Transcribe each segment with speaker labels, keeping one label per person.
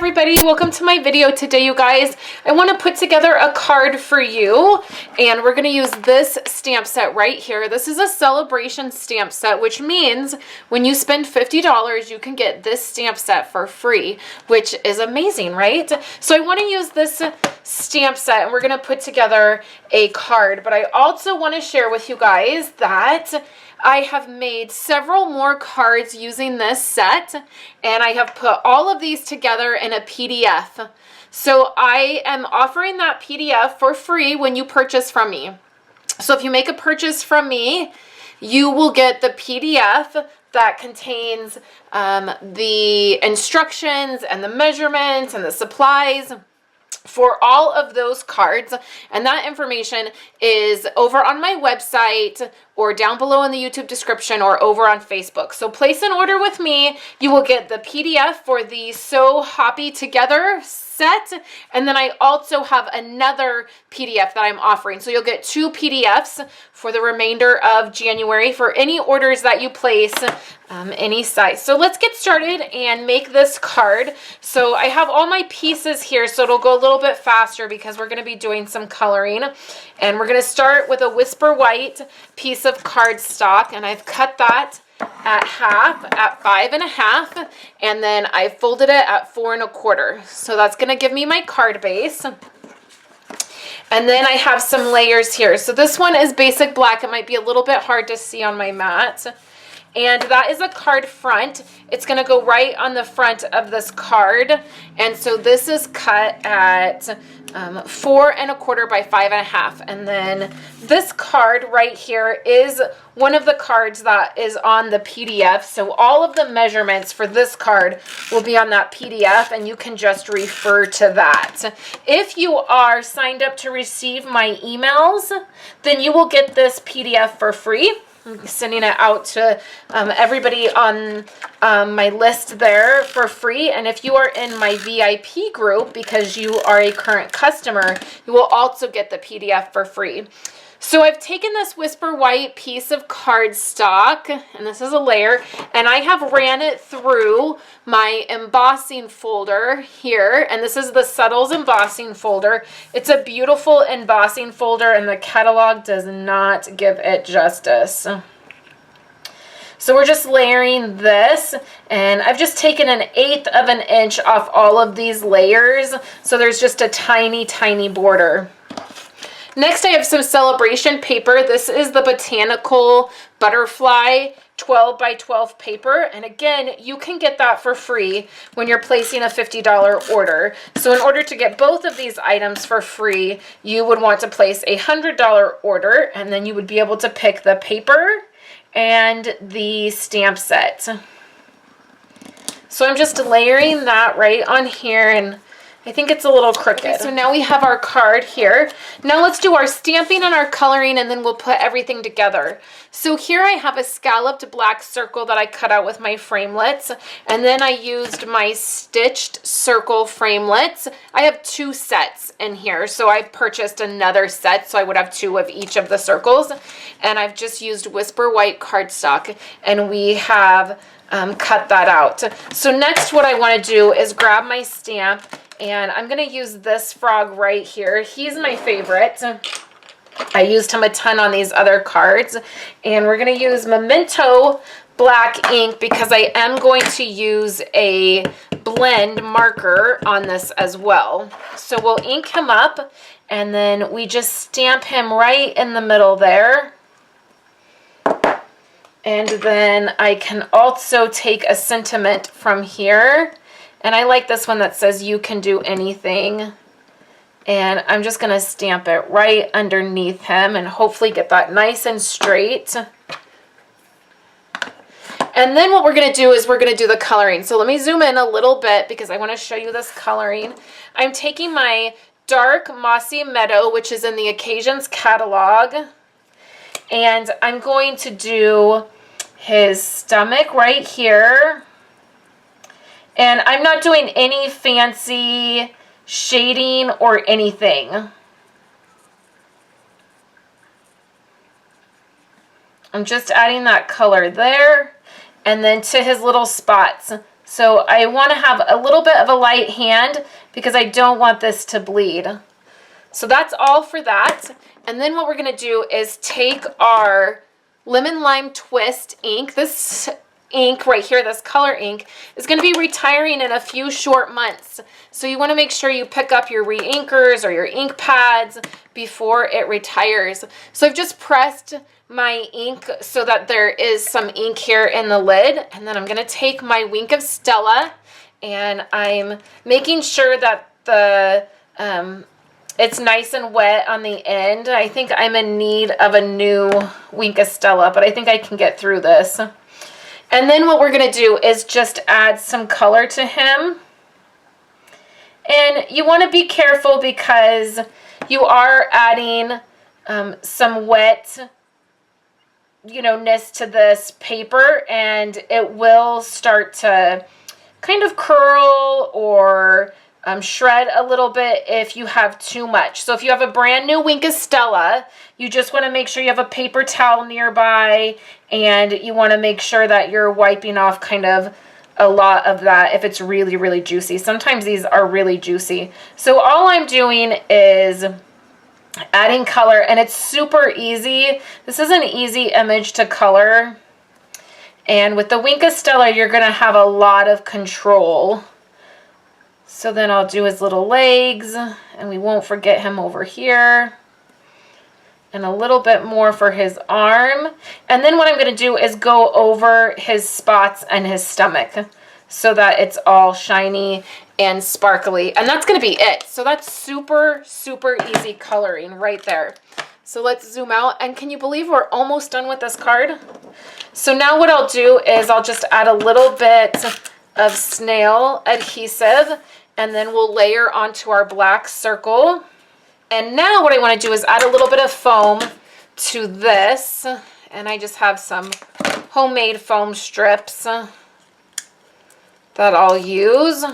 Speaker 1: everybody, welcome to my video today, you guys. I want to put together a card for you, and we're going to use this stamp set right here. This is a celebration stamp set, which means when you spend $50, you can get this stamp set for free, which is amazing, right? So I want to use this stamp set, and we're going to put together a card, but I also want to share with you guys that I have made several more cards using this set, and I have put all of these together in a PDF. So I am offering that PDF for free when you purchase from me. So if you make a purchase from me, you will get the PDF that contains the instructions and the measurements and the supplies for all of those cards, and that information is over on my website or down below in the YouTube description or over on Facebook. So place an order with me. You will get the PDF for the So Hoppy Together set, and then I also have another PDF that I'm offering. So you'll get two PDFs for the remainder of January for any orders that you place, any size. So let's get started and make this card. So I have all my pieces here, so it'll go a little bit faster because we're going to be doing some coloring. And we're going to start with a Whisper White piece of cardstock, and I've cut that at half, at 5 1/2, and then I folded it at 4 1/4. So that's going to give me my card base. And then I have some layers here. So this one is basic black. It might be a little bit hard to see on my mat. And that is a card front. It's going to go right on the front of this card. And so this is cut at 4 1/4 by 5 1/2. And then this card right here is one of the cards that is on the PDF. So all of the measurements for this card will be on that PDF, and you can just refer to that. If you are signed up to receive my emails, then you will get this PDF for free. I'm sending it out to everybody on my list there for free. And if you are in my VIP group, because you are a current customer, you will also get the PDF for free. So I've taken this Whisper White piece of cardstock, and this is a layer, and I have ran it through my embossing folder here, and this is the Subtles embossing folder. It's a beautiful embossing folder, and the catalog does not give it justice. So we're just layering this, and I've just taken 1/8 of an inch off all of these layers, so there's just a tiny, tiny border. Next, I have some celebration paper. This is the Botanical Butterfly 12 by 12 paper. And again, you can get that for free when you're placing a $50 order. So in order to get both of these items for free, you would want to place a $100 order, and then you would be able to pick the paper and the stamp set. So I'm just layering that right on here, and I think it's a little crooked. Okay, so now we have our card here. Now let's do our stamping and our coloring, and then we'll put everything together. So here I have a scalloped black circle that I cut out with my framelits, and then I used my stitched circle framelits. I have 2 sets in here, so I purchased another set, so I would have 2 of each of the circles. And I've just used Whisper White cardstock, and we have cut that out. So next what I want to do is grab my stamp, and I'm going to use this frog right here. He's my favorite. I used him a ton on these other cards. And we're going to use Memento black ink because I am going to use a blend marker on this as well. So we'll ink him up, and then we just stamp him right in the middle there. And then I can also take a sentiment from here. And I like this one that says, "You can do anything." And I'm just going to stamp it right underneath him and hopefully get that nice and straight. And then what we're going to do is we're going to do the coloring. So let me zoom in a little bit because I want to show you this coloring. I'm taking my dark Mossy Meadow, which is in the Occasions catalog, and I'm going to do his stomach right here. And I'm not doing any fancy shading or anything. I'm just adding that color there, and then to his little spots. So I want to have a little bit of a light hand because I don't want this to bleed. So that's all for that. And then what we're going to do is take our Lemon Lime Twist ink. This ink right here, this color ink, is going to be retiring in a few short months. So you want to make sure you pick up your re-inkers or your ink pads before it retires. So I've just pressed my ink so that there is some ink here in the lid. And then I'm going to take my Wink of Stella, and I'm making sure that the it's nice and wet on the end. I think I'm in need of a new Wink of Stella, but I think I can get through this. And then what we're going to do is just add some color to him. And you want to be careful because you are adding some wet, ness to this paper, and it will start to kind of curl or shred a little bit if you have too much. So if you have a brand new Wink of Stella, you just want to make sure you have a paper towel nearby, and you want to make sure that you're wiping off kind of a lot of that if it's really, really juicy. Sometimes these are really juicy. So all I'm doing is adding color, and it's super easy. This is an easy image to color. And with the Wink of Stella, you're going to have a lot of control. So then I'll do his little legs, and we won't forget him over here. And a little bit more for his arm. And then what I'm going to do is go over his spots and his stomach so that it's all shiny and sparkly. And that's going to be it. So that's super, super easy coloring right there. So let's zoom out. And can you believe we're almost done with this card? So now what I'll do is I'll just add a little bit of snail adhesive, and then we'll layer onto our black circle. And now what I want to do is add a little bit of foam to this. And I just have some homemade foam strips that I'll use.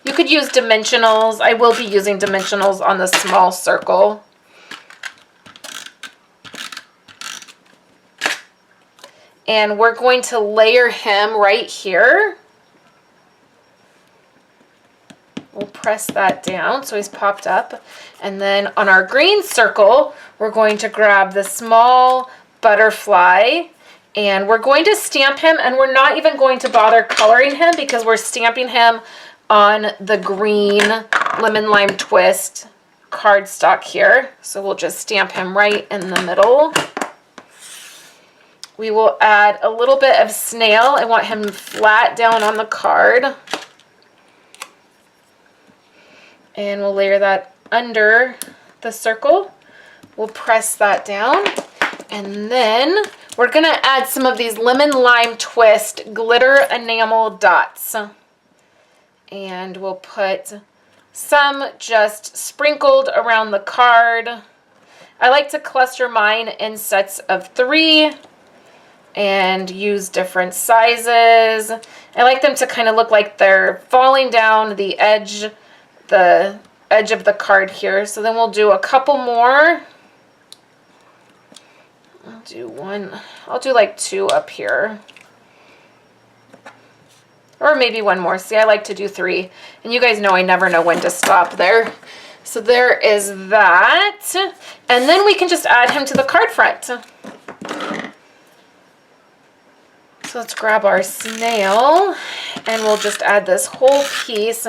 Speaker 1: You could use dimensionals. I will be using dimensionals on the small circle. And we're going to layer him right here. We'll press that down so he's popped up. And then on our green circle, we're going to grab the small butterfly, and we're going to stamp him, and we're not even going to bother coloring him because we're stamping him on the green Lemon Lime Twist cardstock here. So we'll just stamp him right in the middle. We will add a little bit of snail. I want him flat down on the card. And we'll layer that under the circle. We'll press that down. And then we're going to add some of these Lemon Lime Twist glitter enamel dots. And we'll put some just sprinkled around the card. I like to cluster mine in sets of 3 and use different sizes. I like them to kind of look like they're falling down the edge of the card here. So then we'll do a couple more. I'll do like 2 up here. Or maybe 1 more. See, I like to do 3. And you guys know I never know when to stop there. So there is that. And then we can just add him to the card front. So let's grab our snail, and we'll just add this whole piece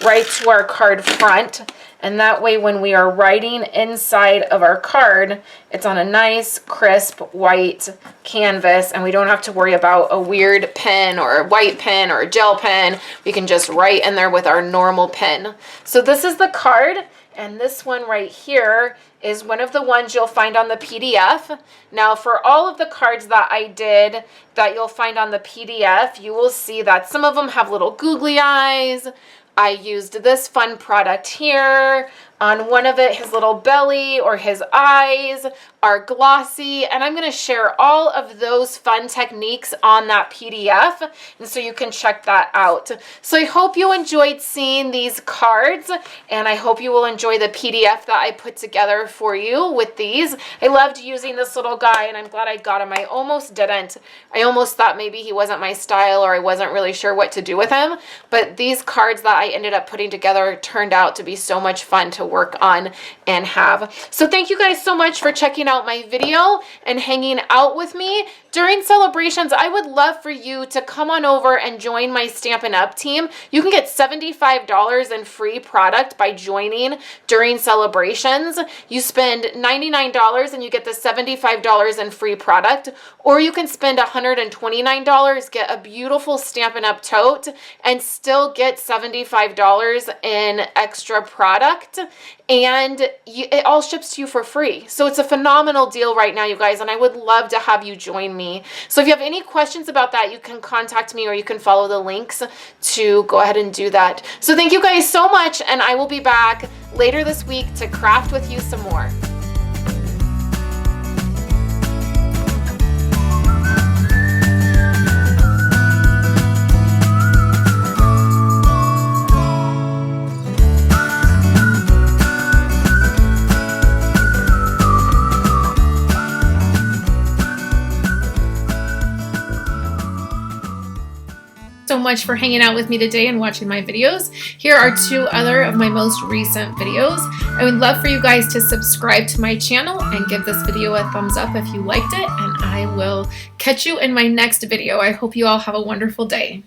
Speaker 1: right to our card front. And that way when we are writing inside of our card, it's on a nice, crisp, white canvas, and we don't have to worry about a weird pen or a white pen or a gel pen. We can just write in there with our normal pen. So this is the card, and this one right here is one of the ones you'll find on the PDF. Now, for all of the cards that I did that you'll find on the PDF, you will see that some of them have little googly eyes. I used this fun product here. On one of it, his little belly or his eyes are glossy, and I'm going to share all of those fun techniques on that PDF, and so you can check that out. So I hope you enjoyed seeing these cards, and I hope you will enjoy the PDF that I put together for you with these. I loved using this little guy, and I'm glad I got him. I almost didn't. I almost thought maybe he wasn't my style, or I wasn't really sure what to do with him, but these cards that I ended up putting together turned out to be so much fun to work on and have. So thank you guys so much for checking out my video and hanging out with me. During celebrations, I would love for you to come on over and join my Stampin' Up! Team. You can get $75 in free product by joining during celebrations. You spend $99 and you get the $75 in free product, or you can spend $129, get a beautiful Stampin' Up! Tote, and still get $75 in extra product, and it all ships to you for free. So it's a phenomenal deal right now, you guys, and I would love to have you join me. So if you have any questions about that, you can contact me, or you can follow the links to go ahead and do that. So thank you guys so much, and I will be back later this week to craft with you some more. So much for hanging out with me today and watching my videos. Here are 2 other of my most recent videos. I would love for you guys to subscribe to my channel and give this video a thumbs up if you liked it, and I will catch you in my next video. I hope you all have a wonderful day.